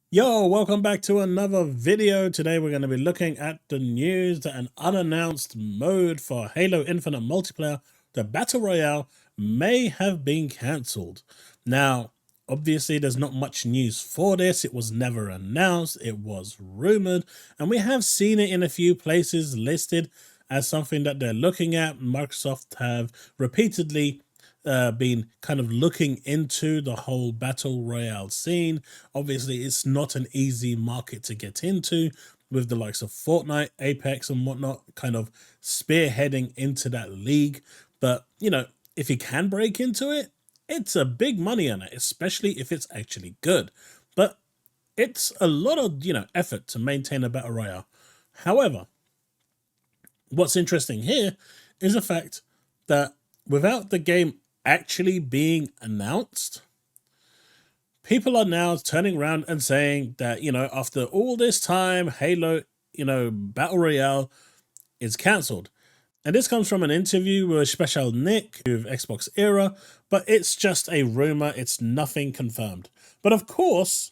Yo, welcome back to another video. Today we're going to be looking at the news that an unannounced mode for Halo Infinite multiplayer, the Battle Royale, may have been cancelled. Now, obviously there's not much news for this. It was never announced. It was rumored, and we have seen it in a few places listed as something that they're looking at. Microsoft have repeatedly been kind of looking into the whole battle royale scene. Obviously, it's not an easy market to get into, with the likes of Fortnite, Apex, and whatnot kind of spearheading into that league. But, you know, if you can break into it, it's a big money on it, especially if it's actually good. But it's a lot of, effort to maintain a battle royale. However, what's interesting here is the fact that without the game actually being announced, people are now turning around and saying that, after all this time, Halo, Battle Royale is cancelled. And this comes from an interview with Special Nick with Xbox Era, but it's just a rumor. It's nothing confirmed. But of course,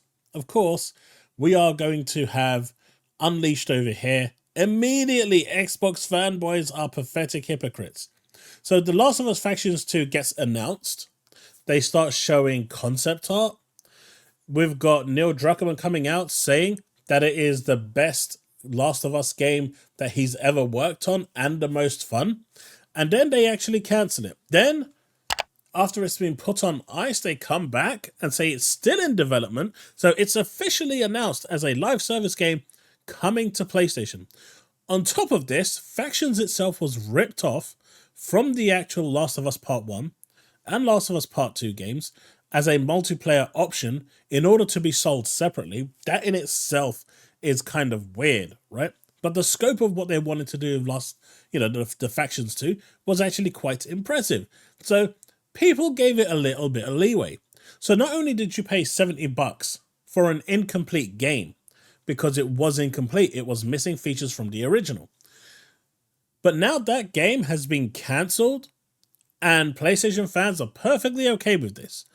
we are going to have Unleashed over here. Immediately, Xbox fanboys are pathetic hypocrites. So The Last of Us Factions 2 gets announced. They start showing concept art. We've got Neil Druckmann coming out saying that it is the best Last of Us game that he's ever worked on and the most fun. And then they actually cancel it. Then, after it's been put on ice, they come back and say it's still in development. So it's officially announced as a live service game coming to PlayStation. On top of this, Factions itself was ripped off from the actual Last of Us Part 1 and Last of Us Part 2 games as a multiplayer option in order to be sold separately. That in itself is kind of weird, right? But the scope of what they wanted to do with the Factions 2 was actually quite impressive. So people gave it a little bit of leeway. So not only did you pay $70 for an incomplete game, because it was incomplete, it was missing features from the original. But now that game has been cancelled, and PlayStation fans are perfectly okay with this,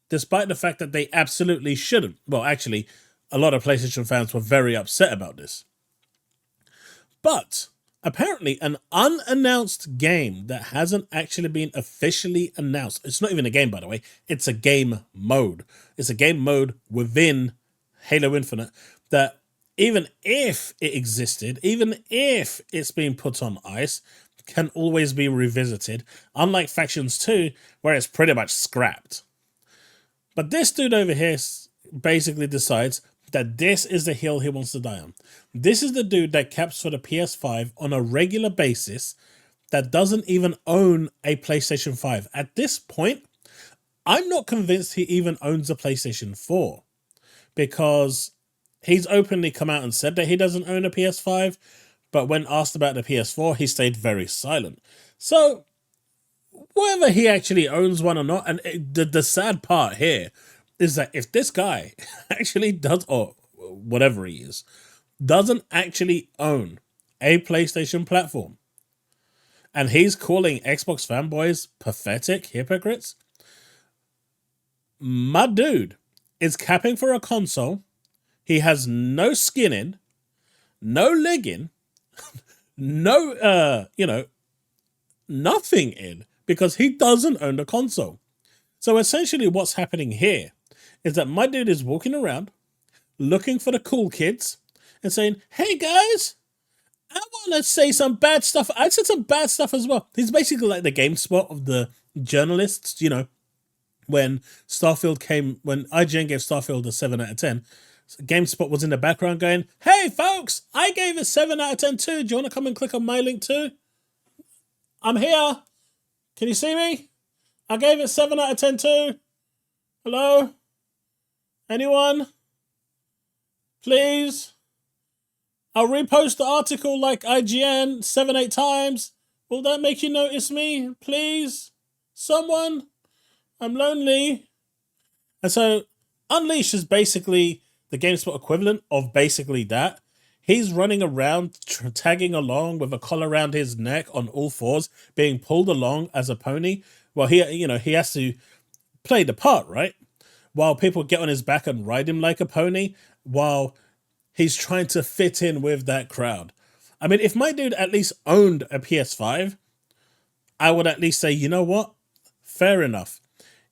despite the fact that they absolutely shouldn't. Well, actually, a lot of PlayStation fans were very upset about this. But apparently, an unannounced game that hasn't actually been officially announced, it's not even a game, by the way, it's a game mode. It's a game mode within Halo Infinite that, even if it existed, even if it's been put on ice, can always be revisited, unlike Factions 2, where it's pretty much scrapped. But this dude over here basically decides that this is the hill he wants to die on. This is the dude that caps for the PS5 on a regular basis that doesn't even own a PlayStation 5. At this point, I'm not convinced he even owns a PlayStation 4, because he's openly come out and said that he doesn't own a PS5, but when asked about the PS4, he stayed very silent. So, whether he actually owns one or not, and the sad part here is that if this guy actually does, or whatever he is, doesn't actually own a PlayStation platform, and he's calling Xbox fanboys pathetic hypocrites, my dude is capping for a console. He has no skin in, no leg in, no, nothing in, because he doesn't own the console. So essentially what's happening here is that my dude is walking around looking for the cool kids and saying, hey guys, I want to say some bad stuff. I said some bad stuff as well. He's basically like the GameSpot of the journalists, when IGN gave Starfield a 7 out of 10, GameSpot was in the background going, hey folks, I gave it 7 out of 10 too. Do you want to come and click on my link too? I'm here. Can you see me? I gave it 7 out of 10 too. Hello? Anyone? Please? I'll repost the article like IGN 7-8 times. Will that make you notice me? Please? Someone? I'm lonely. And so Unleashed is basically the GameSpot equivalent of basically that. He's running around, tagging along with a collar around his neck on all fours, being pulled along as a pony. Well, he has to play the part, right? while people get on his back and ride him like a pony, while he's trying to fit in with that crowd. I mean, if my dude at least owned a PS5, I would at least say, you know what? Fair enough.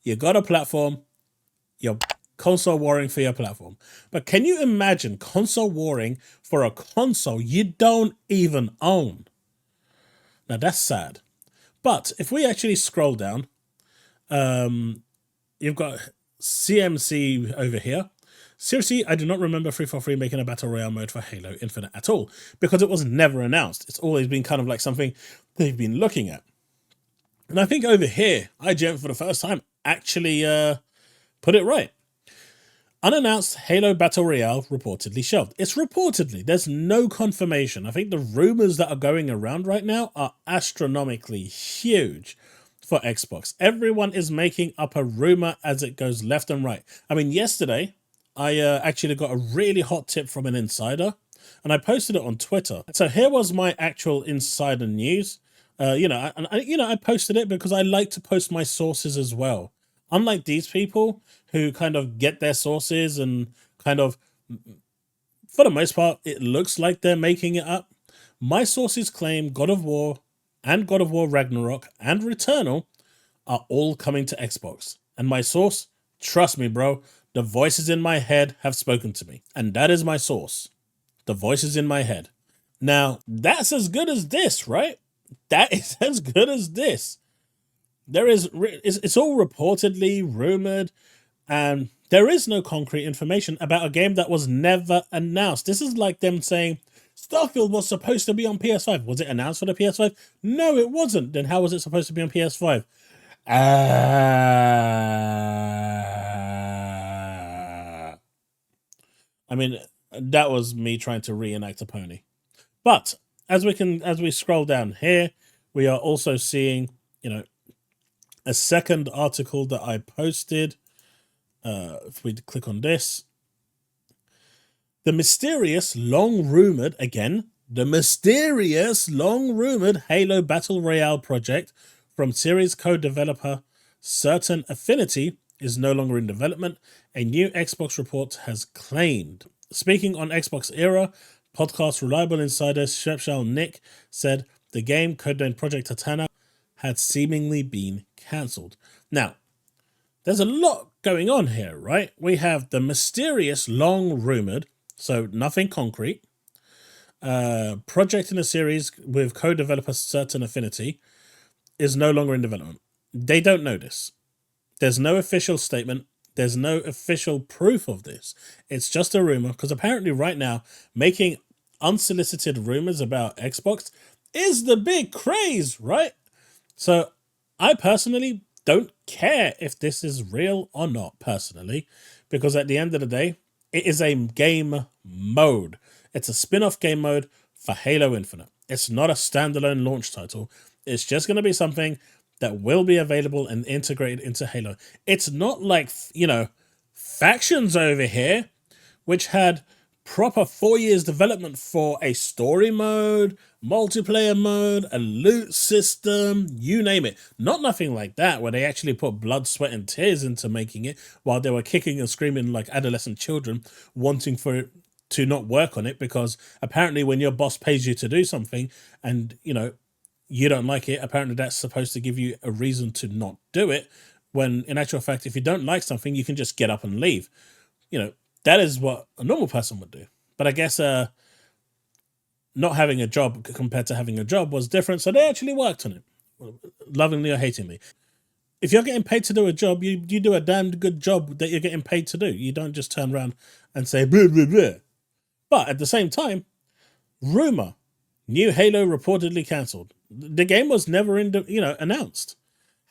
You got a platform, you're console warring for your platform. But can you imagine console warring for a console you don't even own? Now that's sad. But if we actually scroll down, you've got CMC over here. Seriously, I do not remember 343 making a Battle Royale mode for Halo Infinite at all, because it was never announced. It's always been kind of like something they've been looking at. And I think over here, IGN for the first time actually put it right. Unannounced Halo Battle Royale reportedly shelved. It's reportedly. There's no confirmation. I think the rumors that are going around right now are astronomically huge for Xbox. Everyone is making up a rumor as it goes left and right. I mean, yesterday, I actually got a really hot tip from an insider, and I posted it on Twitter. So here was my actual insider news. I posted it because I like to post my sources as well. Unlike these people who kind of get their sources and kind of, for the most part, it looks like they're making it up. My sources claim God of War and God of War Ragnarok and Returnal are all coming to Xbox. And my source, trust me, bro, the voices in my head have spoken to me. And that is my source. The voices in my head. Now, that's as good as this, right? That is as good as this. It's all reportedly rumored, and there is no concrete information about a game that was never announced. This is like them saying, Starfield was supposed to be on PS5. Was it announced for the PS5? No, it wasn't. Then how was it supposed to be on PS5? I mean, that was me trying to reenact a pony. But as we scroll down here, we are also seeing, a second article that I posted. If we click on this, the mysterious, long-rumored Halo Battle Royale project from series co-developer Certain Affinity is no longer in development, a new Xbox report has claimed. Speaking on Xbox Era, podcast reliable insider Shepshal Nick said the game, codenamed Project Tatana, had seemingly been cancelled. Now, there's a lot going on here, right? We have the mysterious, long-rumored, so nothing concrete, project in a series with co-developer Certain Affinity is no longer in development. They don't know this. There's no official statement. There's no official proof of this. It's just a rumor, because apparently right now, making unsolicited rumors about Xbox is the big craze, right? So I personally don't care if this is real or not, personally, because at the end of the day, it is a game mode. It's a spin-off game mode for Halo Infinite. It's not a standalone launch title. It's just going to be something that will be available and integrated into Halo. It's not like, Factions over here, which had proper 4 years development for a story mode, multiplayer mode, a loot system, you name it. Not nothing like that, where they actually put blood, sweat, and tears into making it, while they were kicking and screaming like adolescent children, wanting for it to not work on it, because apparently when your boss pays you to do something and, you don't like it, apparently that's supposed to give you a reason to not do it, when in actual fact, if you don't like something, you can just get up and leave. That is what a normal person would do. But I guess not having a job compared to having a job was different, so they actually worked on it, lovingly or hatingly. If you're getting paid to do a job, you do a damn good job that you're getting paid to do. You don't just turn around and say blah, blah, blah. But at the same time, rumor, new Halo reportedly cancelled. The game was never announced.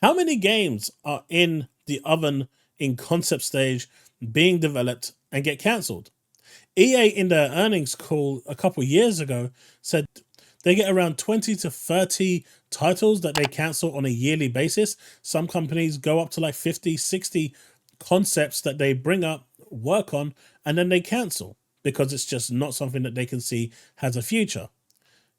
How many games are in the oven in concept stage being developed and get cancelled? EA in their earnings call a couple years ago said they get around 20 to 30 titles that they cancel on a yearly basis. Some companies go up to like 50, 60 concepts that they bring up, work on, and then they cancel because it's just not something that they can see has a future.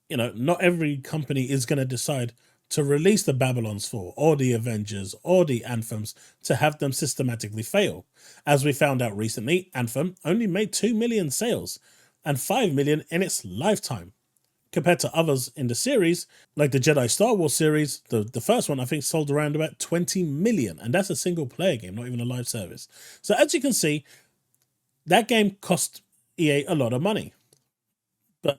Not every company is going to decide to release the Babylon's Fall or the Avengers or the Anthems to have them systematically fail. As we found out recently, Anthem only made 2 million sales and 5 million in its lifetime. Compared to others in the series, like the Jedi Star Wars series, the first one I think sold around about 20 million, and that's a single player game, not even a live service. So as you can see, that game cost EA a lot of money. But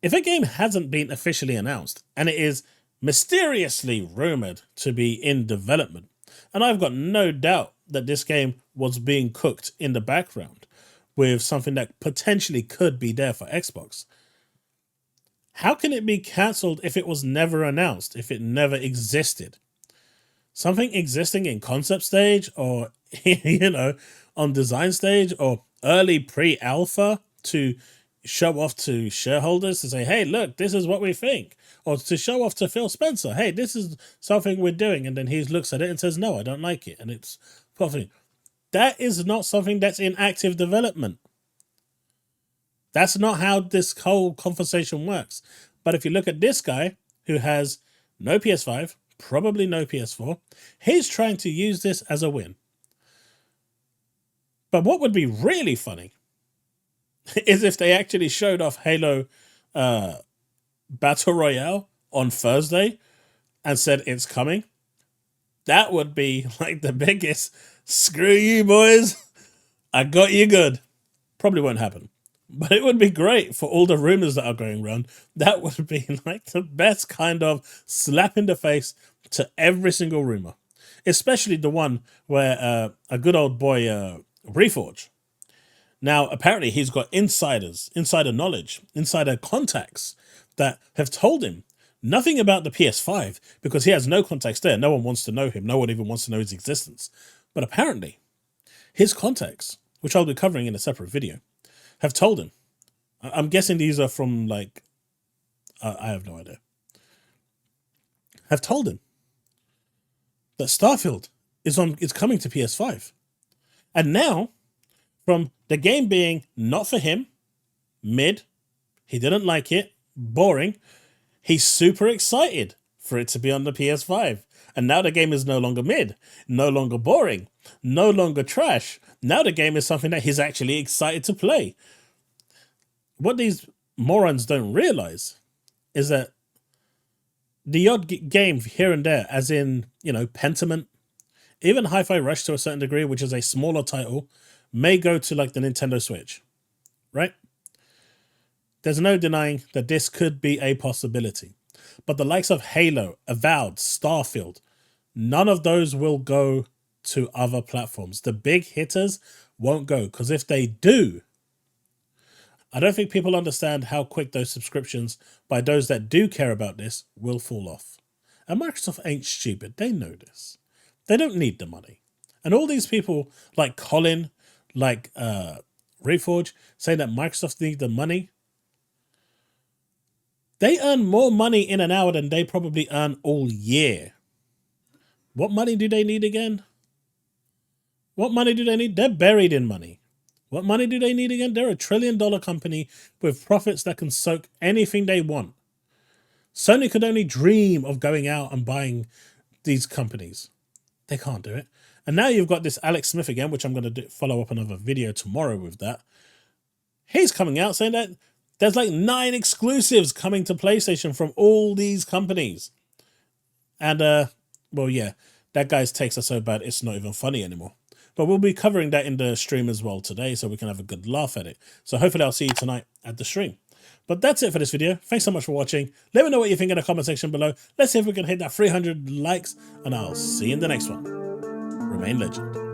if a game hasn't been officially announced and it is mysteriously rumored to be in development, and I've got no doubt that this game was being cooked in the background with something that potentially could be there for Xbox, how can it be cancelled if it was never announced, if it never existed? Something existing in concept stage or, on design stage or early pre-alpha to show off to shareholders to say, hey, look, this is what we think. Or to show off to Phil Spencer, hey, this is something we're doing. And then he looks at it and says, no, I don't like it. And it's profit. That is not something that's in active development. That's not how this whole conversation works. But if you look at this guy who has no PS5, probably no PS4, he's trying to use this as a win. But what would be really funny is if they actually showed off Halo Battle Royale on Thursday and said it's coming. That would be like the biggest, screw you boys, I got you good. Probably won't happen. But it would be great for all the rumors that are going around. That would be like the best kind of slap in the face to every single rumor. Especially the one where a good old boy, Reforge. Now, apparently he's got insider knowledge, insider contacts that have told him nothing about the PS5 because he has no contacts there. No one wants to know him. No one even wants to know his existence. But apparently his contacts, which I'll be covering in a separate video, have told him. I'm guessing these are from like, I have no idea. Have told him that Starfield is coming to PS5. And now, from the game being not for him, mid, he didn't like it, boring, he's super excited for it to be on the PS5. And now the game is no longer mid, no longer boring, no longer trash. Now the game is something that he's actually excited to play. What these morons don't realize is that the odd game here and there, as in, Pentiment, even Hi-Fi Rush to a certain degree, which is a smaller title, may go to like the Nintendo Switch, right? There's no denying that this could be a possibility. But the likes of Halo, Avowed, Starfield, none of those will go to other platforms. The big hitters won't go, because if they do, I don't think people understand how quick those subscriptions by those that do care about this will fall off. And Microsoft ain't stupid. They know this. They don't need the money. And all these people like Colin, like Reforge, saying that Microsoft need the money. They earn more money in an hour than they probably earn all year. What money do they need again? What money do they need? They're buried in money. What money do they need again? They're a $1 trillion company with profits that can soak anything they want. Sony could only dream of going out and buying these companies. They can't do it. And now you've got this Alex Smith again, which I'm going to follow up another video tomorrow with that. He's coming out saying that there's like 9 exclusives coming to PlayStation from all these companies. And, well, yeah, that guy's takes are so bad, it's not even funny anymore. But we'll be covering that in the stream as well today, so we can have a good laugh at it. So hopefully I'll see you tonight at the stream. But that's it for this video. Thanks so much for watching. Let me know what you think in the comment section below. Let's see if we can hit that 300 likes, and I'll see you in the next one. Remain legend.